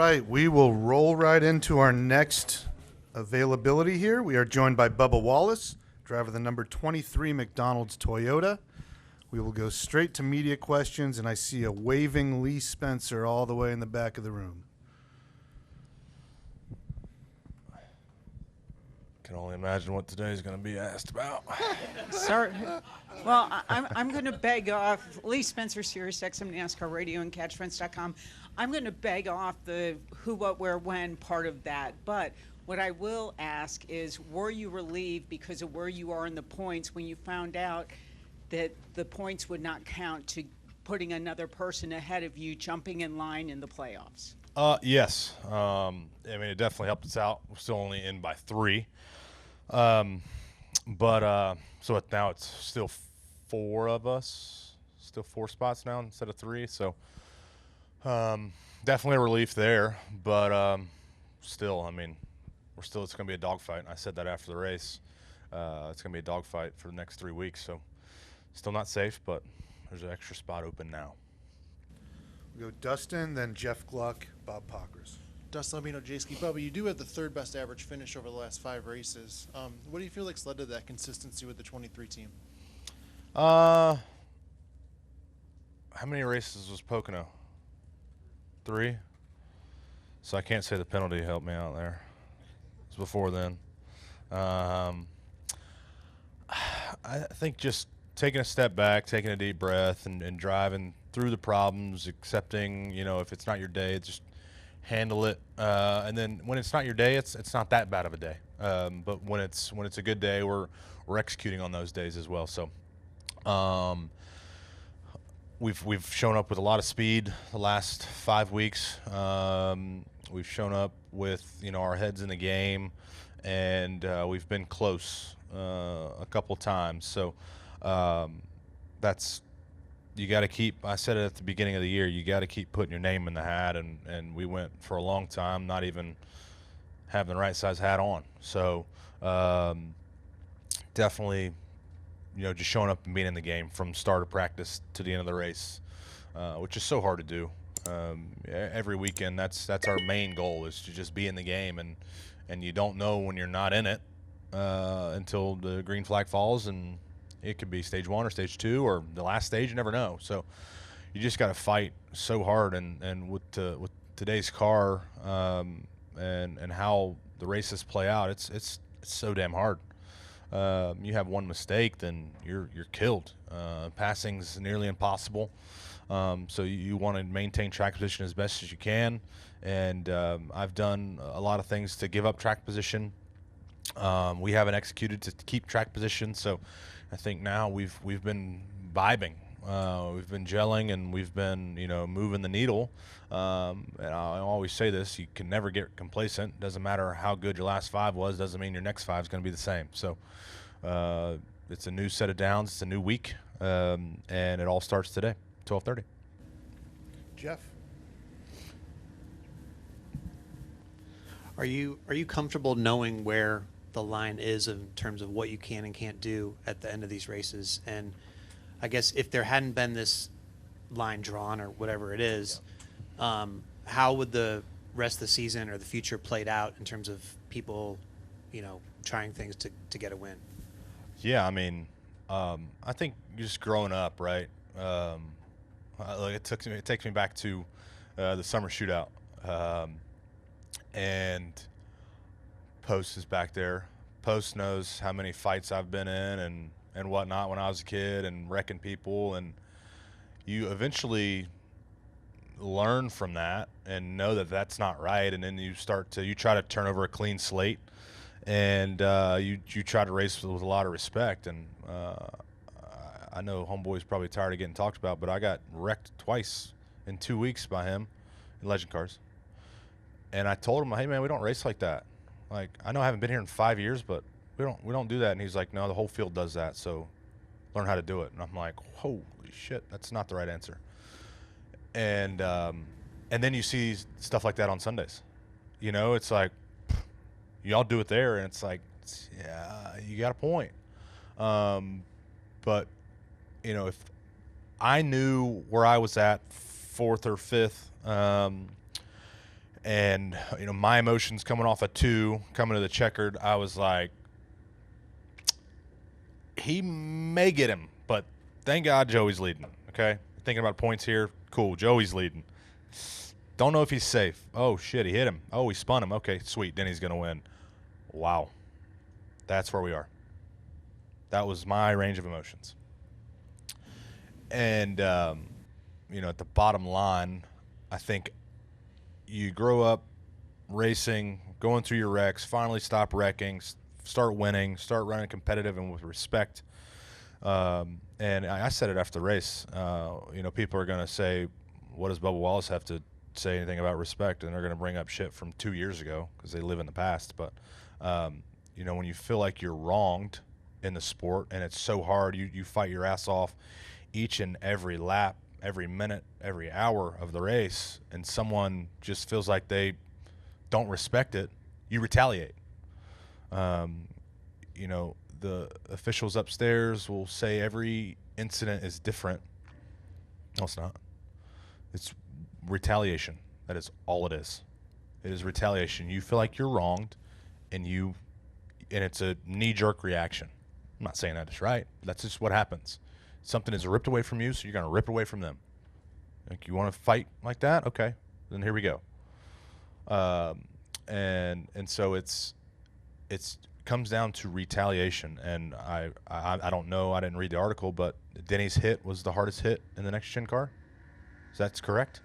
right, we will roll right into our next availability here. We are joined by Bubba Wallace, driver of the number 23 McDonald's Toyota. We will go straight to media questions, and I see a waving Lee Spencer all the way in the back of the room. Can only imagine what today's going to be asked about. Sorry. Well, I'm going to beg off Lee Spencer, Sirius XM NASCAR Radio and CatchFence.com. I'm going to beg off the who, what, where, when part of that. But what I will ask is, were you relieved because of where you are in the points when you found out that the points would not count to putting another person ahead of you jumping in line in the playoffs? Yes. I mean, it definitely helped us out. We're still only in by 3. So now it's still 4 of us, still 4 spots now instead of 3. So definitely a relief there, but still, I mean, it's going to be a dogfight. I said that after the race. It's going to be a dogfight for the next 3 weeks. So still not safe, but there's an extra spot open now. We'll go Dustin, then Jeff Gluck, Bob Pockers. Dustin Albino, J-Ski. Bubba, you do have the 3rd best average finish over the last 5 races. What do you feel like's led to that consistency with the 23 team? How many races was Pocono? 3? So I can't say the penalty helped me out there. It was before then. I think just taking a step back, taking a deep breath, and driving through the problems, accepting, if it's not your day, just handle it. And then when it's not your day, it's not that bad of a day. But when it's a good day, we're executing on those days as well. So we've shown up with a lot of speed the last 5 weeks. We've shown up with our heads in the game, and we've been close a couple times. So that's, you got to keep, I said it at the beginning of the year, you got to keep putting your name in the hat, and we went for a long time not even having the right size hat on. So definitely, just showing up and being in the game from start of practice to the end of the race, which is so hard to do. Every weekend, that's our main goal, is to just be in the game, and you don't know when you're not in it until the green flag falls, and it could be stage 1 or stage 2 or the last stage. You never know. So you just got to fight so hard. And with today's car and how the races play out, it's so damn hard. You have one mistake, then you're killed. Passing's nearly impossible. So you want to maintain track position as best as you can. And I've done a lot of things to give up track position. We haven't executed to keep track position, so I think now we've been vibing, we've been gelling, and we've been moving the needle. And I always say this: you can never get complacent. Doesn't matter how good your last 5 was. Doesn't mean your next 5 is going to be the same. So it's a new set of downs. It's a new week, and it all starts today, 12:30. Jeff. Are you comfortable knowing where the line is in terms of what you can and can't do at the end of these races? And I guess if there hadn't been this line drawn or whatever it is, how would the rest of the season or the future played out in terms of people, trying things to get a win? Yeah, I mean, I think just growing up, right? It takes me back to the summer shootout. And Post is back there. Post knows how many fights I've been in and whatnot when I was a kid, and wrecking people. And you eventually learn from that and know that that's not right. And then you try to turn over a clean slate, and you try to race with a lot of respect. And I know homeboy's probably tired of getting talked about, but I got wrecked twice in 2 weeks by him in Legend Cars. And I told him, hey man, we don't race like that. Like, I know I haven't been here in 5 years, but we don't do that. And he's like, no, the whole field does that, so learn how to do it. And I'm like, holy shit, that's not the right answer. And then you see stuff like that on Sundays. It's like, y'all do it there, and it's like, yeah, you got a point. But if I knew where I was at 4th or 5th, And, my emotions coming off a 2, coming to the checkered, I was like, he may get him, but thank God Joey's leading, okay? Thinking about points here, cool, Joey's leading. Don't know if he's safe. Oh, shit, he hit him. Oh, he spun him. Okay, sweet, Denny's going to win. Wow. That's where we are. That was my range of emotions. And, at the bottom line, I think you grow up racing, going through your wrecks, finally stop wrecking, start winning, start running competitive and with respect. And I said it after the race. People are going to say, what does Bubba Wallace have to say anything about respect? And they're going to bring up shit from 2 years ago because they live in the past. But, when you feel like you're wronged in the sport and it's so hard, you fight your ass off each and every lap, every minute, every hour of the race, and someone just feels like they don't respect it, you retaliate. The officials upstairs will say every incident is different. No, it's not. It's retaliation. That is all it is. It is retaliation. You feel like you're wronged, and it's a knee-jerk reaction. I'm not saying that is right. That's just what happens. Something is ripped away from you, so you're going to rip it away from them. Like, you want to fight like that? Okay, then here we go. And so it's comes down to retaliation. And I don't know. I didn't read the article, but Denny's hit was the hardest hit in the next gen car. Is that correct?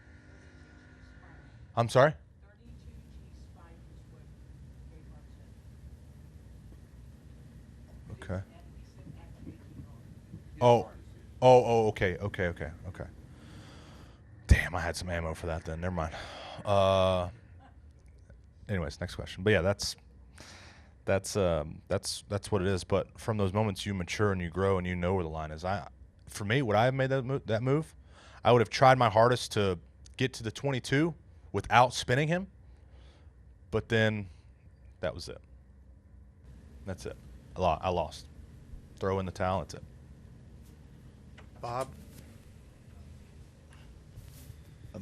I'm sorry? Okay. Oh, okay. Damn, I had some ammo for that then. Never mind. Anyways, next question. But yeah, that's what it is. But from those moments, you mature and you grow and you know where the line is. For me, would I have made that move? I would have tried my hardest to get to the 22 without spinning him. But then, that was it. That's it. I lost. Throw in the towel. That's it. Bob?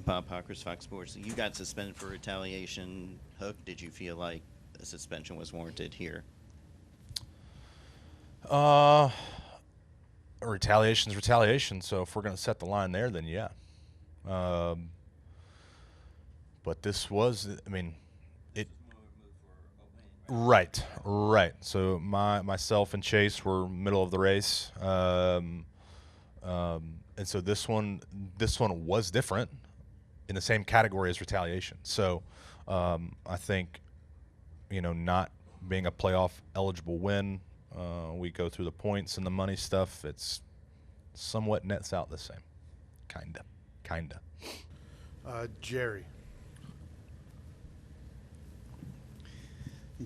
Bob Hawkers, Fox Sports. You got suspended for retaliation. Hook, did you feel like a suspension was warranted here? Retaliation's retaliation. So if we're going to set the line there, then yeah. But this was, it. Right. So myself and Chase were middle of the race. And so this one was different in the same category as retaliation. So I think, not being a playoff eligible win, we go through the points and the money stuff. It's somewhat nets out the same. Kinda. Jerry?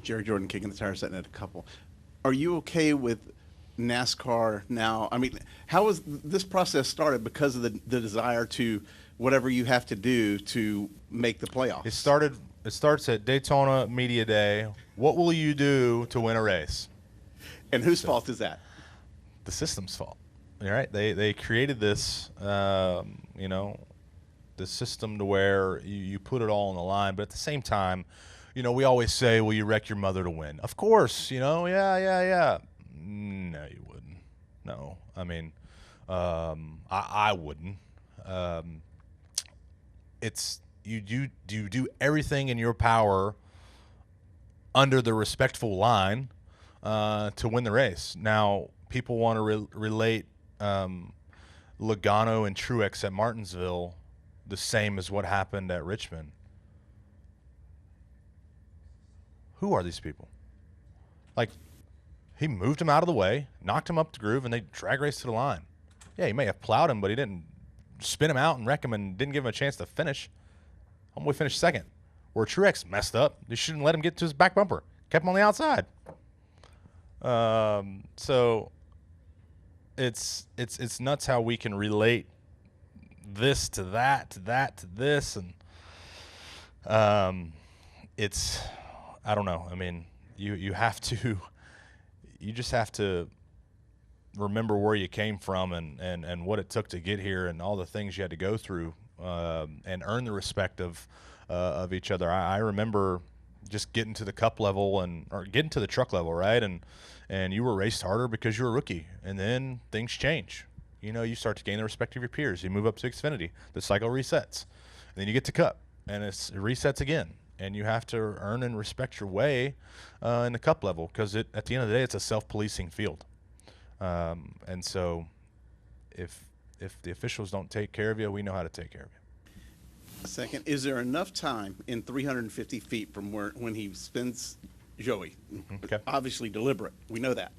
Jerry Jordan kicking the tires, setting at a couple. Are you okay with NASCAR now? How was this process started because of the desire to whatever you have to do to make the playoffs? It starts at Daytona Media Day. What will you do to win a race? And whose fault is that? The system's fault. All right, they created this, the system to where you put it all on the line, but at the same time, we always say, "Will you wreck your mother to win?" Of course, yeah. No, you wouldn't. No, I wouldn't. It's you do everything in your power under the respectful line to win the race. Now, people want to relate Logano and Truex at Martinsville the same as what happened at Richmond. Who are these people? Like, he moved him out of the way, knocked him up the groove, and they drag raced to the line. Yeah, he may have plowed him, but he didn't spin him out and wreck him and didn't give him a chance to finish. Homeboy finished second. Where Truex messed up, they shouldn't let him get to his back bumper. Kept him on the outside. So it's nuts how we can relate this to that, to that to this, and it's, I don't know. You just have to remember where you came from and what it took to get here and all the things you had to go through and earn the respect of of each other. I remember just getting to the cup level or getting to the truck level, right? And you were raced harder because you were a rookie, and then things change. You start to gain the respect of your peers. You move up to Xfinity, the cycle resets, and then you get to Cup, and it resets again, and you have to earn and respect your way in the Cup level, because at the end of the day, it's a self-policing field, and so if the officials don't take care of you, we know how to take care of you. Second, is there enough time in 350 feet from when he spins Joey, Okay. obviously deliberate, we know that,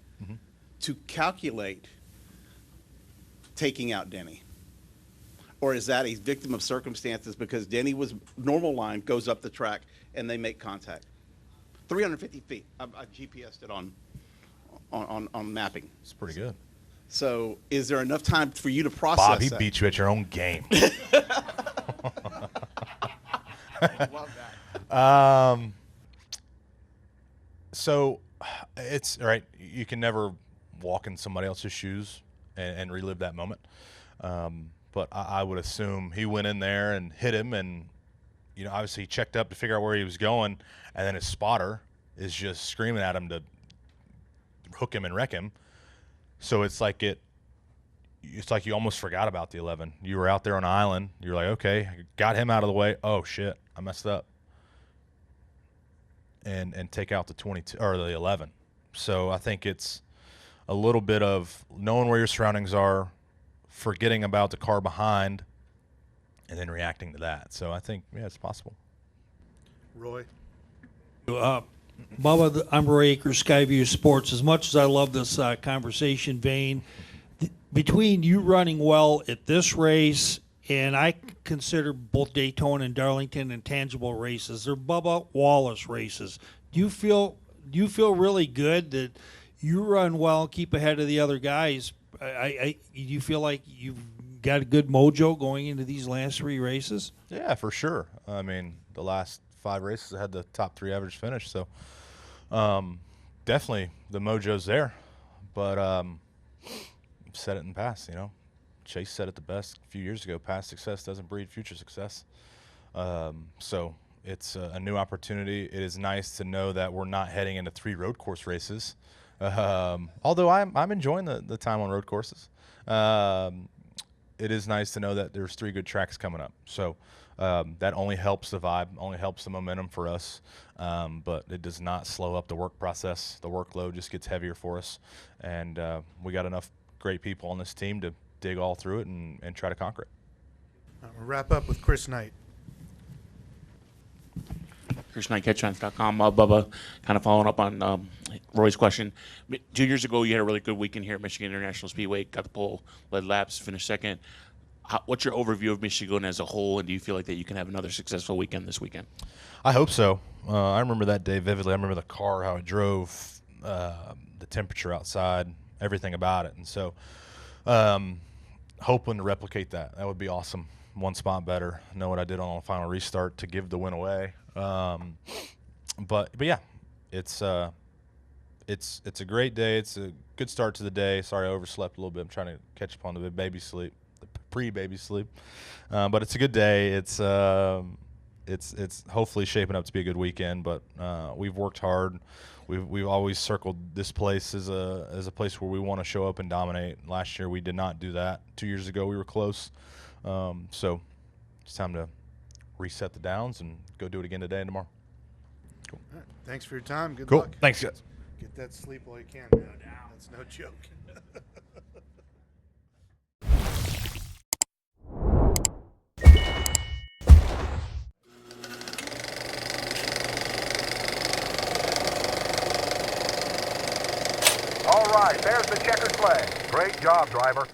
to calculate taking out Denny? Or is that a victim of circumstances because Denny was normal line, goes up the track, and they make contact? 350 feet. I GPSed it on mapping. It's pretty good. So is there enough time for you to process Bob, he that? beat you at your own game. I love that. So it's all right. You can never walk in somebody else's shoes and relive that moment. But I would assume he went in there and hit him, and obviously he checked up to figure out where he was going, and then his spotter is just screaming at him to hook him and wreck him. So it's like you almost forgot about the 11. You were out there on an island. You're like, okay, got him out of the way. Oh shit, I messed up. And take out the 22 or the 11. So I think it's a little bit of knowing where your surroundings are, forgetting about the car behind, and then reacting to that. So I think, yeah, it's possible. Roy? Bubba, I'm Roy Akers, Skyview Sports. As much as I love this conversation vein, between you running well at this race, and I consider both Daytona and Darlington intangible races. They're Bubba Wallace races. Do you feel really good that you run well, keep ahead of the other guys? Do you feel like you've got a good mojo going into these last three races? Yeah, for sure. I mean, the last 5 races I had the top 3 average finish, so definitely the mojo's there. But I've said it in the past, Chase said it the best a few years ago: past success doesn't breed future success. So it's a new opportunity. It is nice to know that we're not heading into 3 road course races. Although I'm enjoying the time on road courses. It is nice to know that there's 3 good tracks coming up. So that only helps the vibe, only helps the momentum for us. But it does not slow up the work process. The workload just gets heavier for us. And we got enough great people on this team to dig all through it and try to conquer it. We'll wrap up with Chris Knight. Chris Knight, catchfans.com. Bubba, kind of following up on Roy's question. 2 years ago, you had a really good weekend here at Michigan International Speedway. Got the pole, led laps, finished second. What's your overview of Michigan as a whole, and do you feel like that you can have another successful weekend this weekend? I hope so. I remember that day vividly. I remember the car, how it drove, the temperature outside, everything about it. And so hoping to replicate that. That would be awesome. One spot better. Know what I did on the final restart to give the win away. But yeah, it's a great day. It's a good start to the day. Sorry, I overslept a little bit. I'm trying to catch up on the baby sleep, the pre-baby sleep. But it's a good day. It's hopefully shaping up to be a good weekend. But we've worked hard. We've always circled this place as a place where we want to show up and dominate. Last year we did not do that. 2 years ago we were close. So it's time to reset the downs and go do it again today and tomorrow. Cool. All right. Thanks for your time. Good Cool. luck. Thanks, guys. Get that sleep while you can, man. That's no joke. All right, there's the checkered flag. Great job, driver.